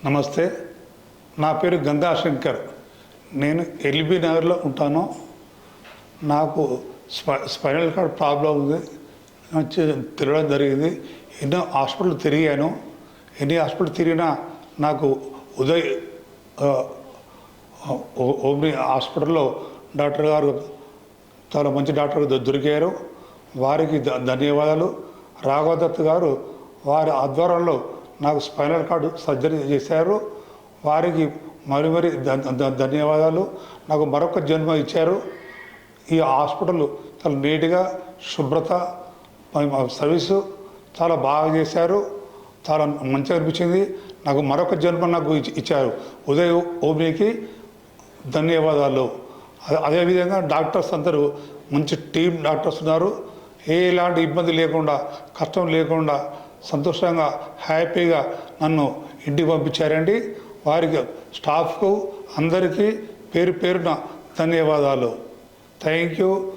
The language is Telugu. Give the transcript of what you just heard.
నమస్తే, నా పేరు గంగా శంకర్. నేను ఎల్బీ నగర్లో ఉంటాను. నాకు స్పైనల్ కార్డ్ ప్రాబ్లం ఉంది. తిరగడం జరిగింది. ఎన్నో హాస్పిటల్ తిరిగాను. ఎన్ని హాస్పిటల్ తిరిగినా నాకు ఉదయ్ ఓమ్ని హాస్పిటల్లో డాక్టర్ గారు చాలా మంచి డాక్టర్ దొరికారు. వారికి ధన్యవాదాలు. రాఘవదత్ గారు వారి ఆధ్వర్యంలో నాకు స్పైనల్ కార్డు సర్జరీ చేశారు. వారికి మరి ధన్యవాదాలు. నాకు మరొక జన్మ ఇచ్చారు. ఈ హాస్పిటల్ చాలా నీట్గా, శుభ్రత, సర్వీసు చాలా బాగా చేశారు. చాలా మంచిగా అనిపించింది. నాకు మరొక జన్మ నాకు ఇచ్చారు. ఉదయ్ ఓమ్నికి ధన్యవాదాలు. అదేవిధంగా డాక్టర్స్ అందరూ మంచి టీం డాక్టర్స్ ఉన్నారు. ఎలాంటి ఇబ్బంది లేకుండా, కష్టం లేకుండా, సంతోషంగా, హ్యాపీగా నన్ను ఇంటికి పంపించారండి. వారికి, స్టాఫ్కు అందరికీ పేరు పేరున ధన్యవాదాలు. Thank you.